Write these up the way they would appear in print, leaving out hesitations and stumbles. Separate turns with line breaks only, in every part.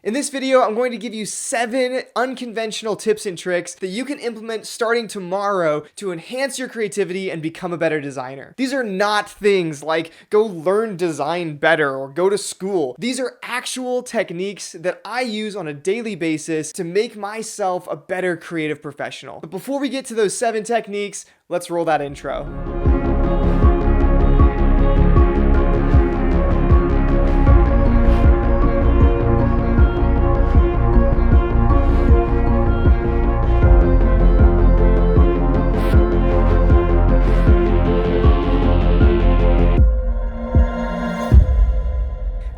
In this video, I'm going to give you 7 unconventional tips and tricks that you can implement starting tomorrow to enhance your creativity and become a better designer. These are not things like go learn design better or go to school. These are actual techniques that I use on a daily basis to make myself a better creative professional. But before we get to those 7 techniques, let's roll that intro.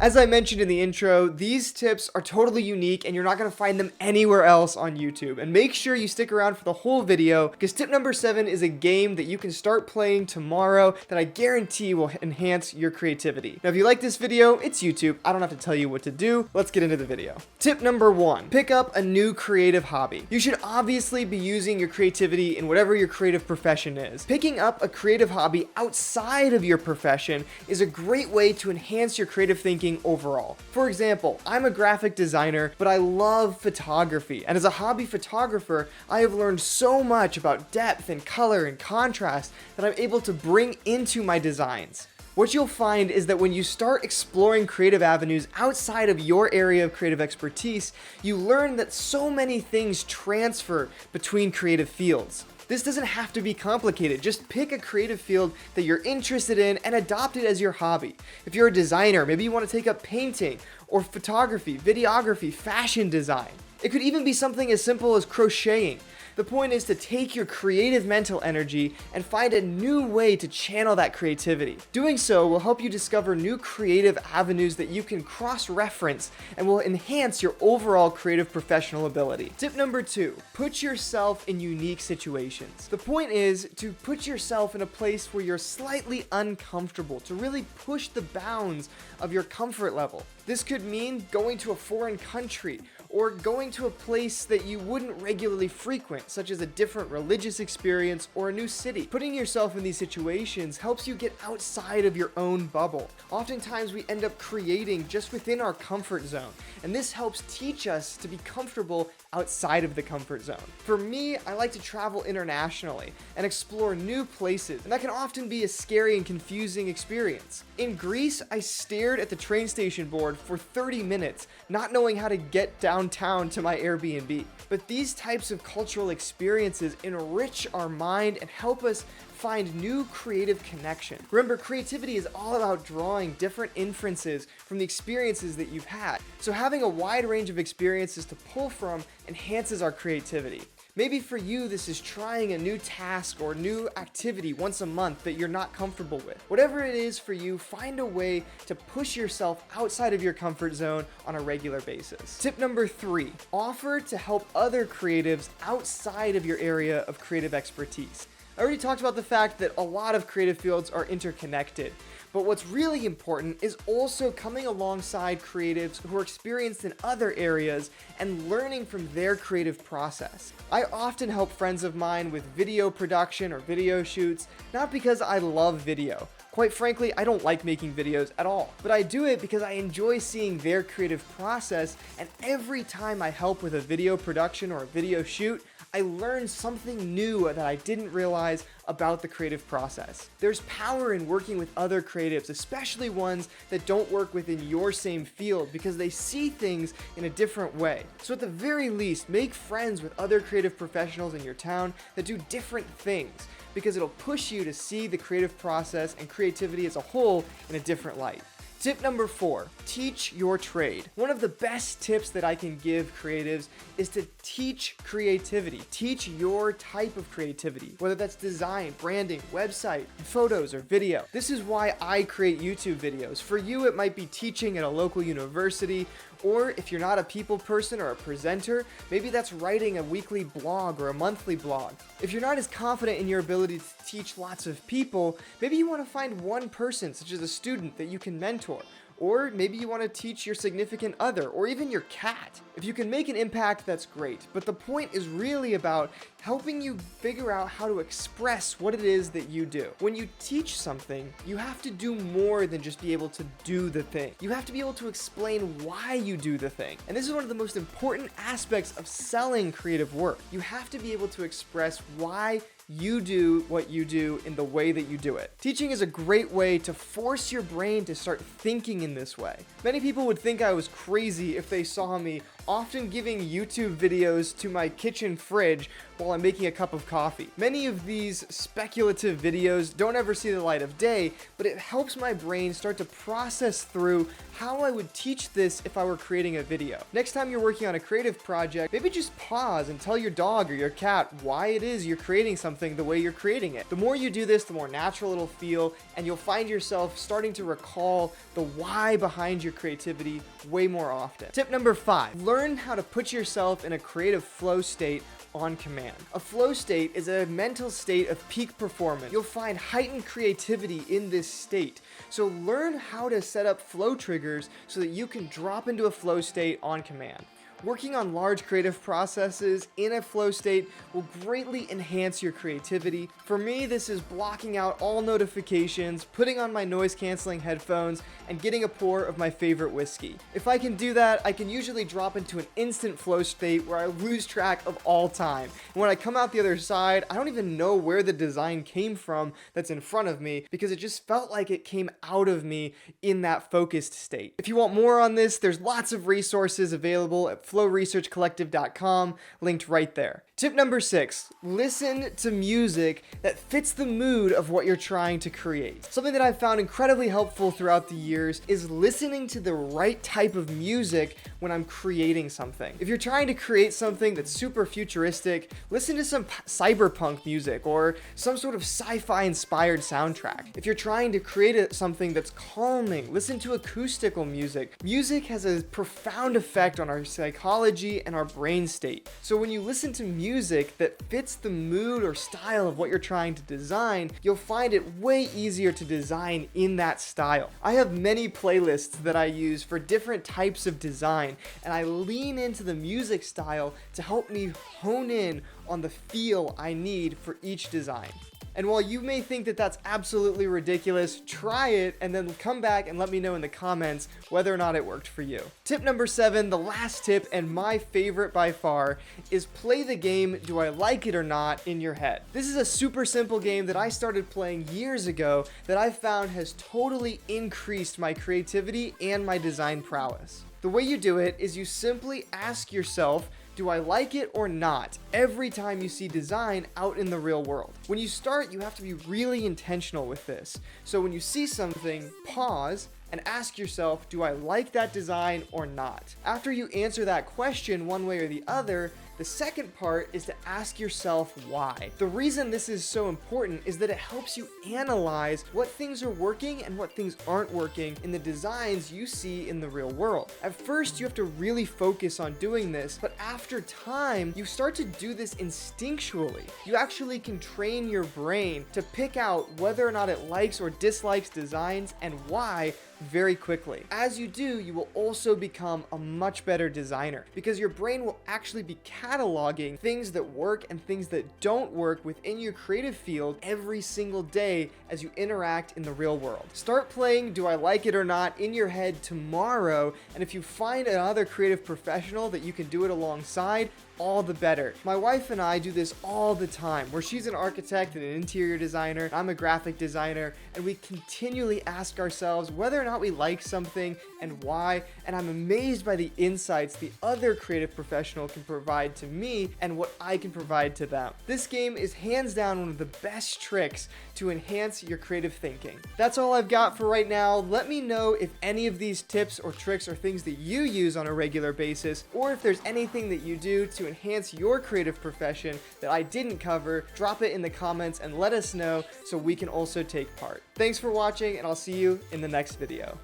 As I mentioned in the intro, these tips are totally unique and you're not going to find them anywhere else on YouTube. And make sure you stick around for the whole video because tip number 7 is a game that you can start playing tomorrow that I guarantee will enhance your creativity. Now, if you like this video, it's YouTube. I don't have to tell you what to do. Let's get into the video. Tip number 1, pick up a new creative hobby. You should obviously be using your creativity in whatever your creative profession is. Picking up a creative hobby outside of your profession is a great way to enhance your creative thinking overall. For example, I'm a graphic designer, but I love photography. And as a hobby photographer, I have learned so much about depth and color and contrast that I'm able to bring into my designs. What you'll find is that when you start exploring creative avenues outside of your area of creative expertise, you learn that so many things transfer between creative fields. This doesn't have to be complicated. Just pick a creative field that you're interested in and adopt it as your hobby. If you're a designer, maybe you want to take up painting or photography, videography, fashion design. It could even be something as simple as crocheting. The point is to take your creative mental energy and find a new way to channel that creativity. Doing so will help you discover new creative avenues that you can cross-reference and will enhance your overall creative professional ability. Tip number 2, put yourself in unique situations. The point is to put yourself in a place where you're slightly uncomfortable, to really push the bounds of your comfort level. This could mean going to a foreign country or going to a place that you wouldn't regularly frequent, such as a different religious experience or a new city. Putting yourself in these situations helps you get outside of your own bubble. Oftentimes we end up creating just within our comfort zone, and this helps teach us to be comfortable outside of the comfort zone. For me, I like to travel internationally and explore new places, and that can often be a scary and confusing experience. In Greece, I stared at the train station board for 30 minutes, not knowing how to get downtown to my Airbnb. But these types of cultural experiences enrich our mind and help us find new creative connection. Remember, creativity is all about drawing different inferences from the experiences that you've had. So having a wide range of experiences to pull from enhances our creativity. Maybe for you, this is trying a new task or new activity once a month that you're not comfortable with. Whatever it is for you, find a way to push yourself outside of your comfort zone on a regular basis. Tip number 3, offer to help other creatives outside of your area of creative expertise. I already talked about the fact that a lot of creative fields are interconnected, but what's really important is also coming alongside creatives who are experienced in other areas and learning from their creative process. I often help friends of mine with video production or video shoots, not because I love video. Quite frankly, I don't like making videos at all, but I do it because I enjoy seeing their creative process, and every time I help with a video production or a video shoot, I learn something new that I didn't realize about the creative process. There's power in working with other creatives, especially ones that don't work within your same field because they see things in a different way. So at the very least, make friends with other creative professionals in your town that do different things because it'll push you to see the creative process and creativity as a whole in a different light. Tip number 4, teach your trade. One of the best tips that I can give creatives is to teach creativity. Teach your type of creativity, whether that's design, branding, website, photos, or video. This is why I create YouTube videos. For you, it might be teaching at a local university, or if you're not a people person or a presenter, maybe that's writing a weekly blog or a monthly blog. If you're not as confident in your ability to teach lots of people, maybe you want to find one person, such as a student, that you can mentor. or maybe you want to teach your significant other, or even your cat. If you can make an impact, that's great, but the point is really about helping you figure out how to express what it is that you do. When you teach something, you have to do more than just be able to do the thing. You have to be able to explain why you do the thing. And this is one of the most important aspects of selling creative work. You have to be able to express why you do what you do in the way that you do it. Teaching is a great way to force your brain to start thinking in this way. Many people would think I was crazy if they saw me often giving YouTube videos to my kitchen fridge while I'm making a cup of coffee. Many of these speculative videos don't ever see the light of day, but it helps my brain start to process through how I would teach this if I were creating a video. Next time you're working on a creative project, maybe just pause and tell your dog or your cat why it is you're creating something the way you're creating it. The more you do this, the more natural it'll feel, and you'll find yourself starting to recall the why behind your creativity way more often. Tip number 5, learn how to put yourself in a creative flow state on command. A flow state is a mental state of peak performance. You'll find heightened creativity in this state. So learn how to set up flow triggers so that you can drop into a flow state on command. Working on large creative processes in a flow state will greatly enhance your creativity. For me, this is blocking out all notifications, putting on my noise canceling headphones, and getting a pour of my favorite whiskey. If I can do that, I can usually drop into an instant flow state where I lose track of all time. And when I come out the other side, I don't even know where the design came from that's in front of me, because it just felt like it came out of me in that focused state. If you want more on this, there's lots of resources available at flowresearchcollective.com, linked right there. Tip number 6, listen to music that fits the mood of what you're trying to create. Something that I've found incredibly helpful throughout the years is listening to the right type of music when I'm creating something. If you're trying to create something that's super futuristic, listen to some cyberpunk music or some sort of sci-fi inspired soundtrack. If you're trying to create something that's calming, listen to acoustical music. Music has a profound effect on our psychology and our brain state. So when you listen to music that fits the mood or style of what you're trying to design, you'll find it way easier to design in that style. I have many playlists that I use for different types of design, and I lean into the music style to help me hone in on the feel I need for each design. And while you may think that that's absolutely ridiculous, try it and then come back and let me know in the comments whether or not it worked for you. Tip number 7, the last tip and my favorite by far, is play the game Do I Like It or Not in your head. This is a super simple game that I started playing years ago that I found has totally increased my creativity and my design prowess. The way you do it is you simply ask yourself, do I like it or not, every time you see design out in the real world. When you start, you have to be really intentional with this. So when you see something, pause and ask yourself, do I like that design or not? After you answer that question one way or the other, the second part is to ask yourself why. The reason this is so important is that it helps you analyze what things are working and what things aren't working in the designs you see in the real world. At first, you have to really focus on doing this, but after time, you start to do this instinctually. You actually can train your brain to pick out whether or not it likes or dislikes designs and why very quickly. As you do, you will also become a much better designer because your brain will actually be cataloging things that work and things that don't work within your creative field every single day as you interact in the real world. Start playing Do I Like It or Not in your head tomorrow, and if you find another creative professional that you can do it alongside, all the better. My wife and I do this all the time, where she's an architect and an interior designer, and I'm a graphic designer, and we continually ask ourselves whether or not we like something and why, and I'm amazed by the insights the other creative professional can provide to me and what I can provide to them. This game is hands down one of the best tricks to enhance your creative thinking. That's all I've got for right now. Let me know if any of these tips or tricks are things that you use on a regular basis, or if there's anything that you do to enhance your creative profession that I didn't cover. Drop it in the comments and let us know so we can also take part. Thanks for watching, and I'll see you in the next video.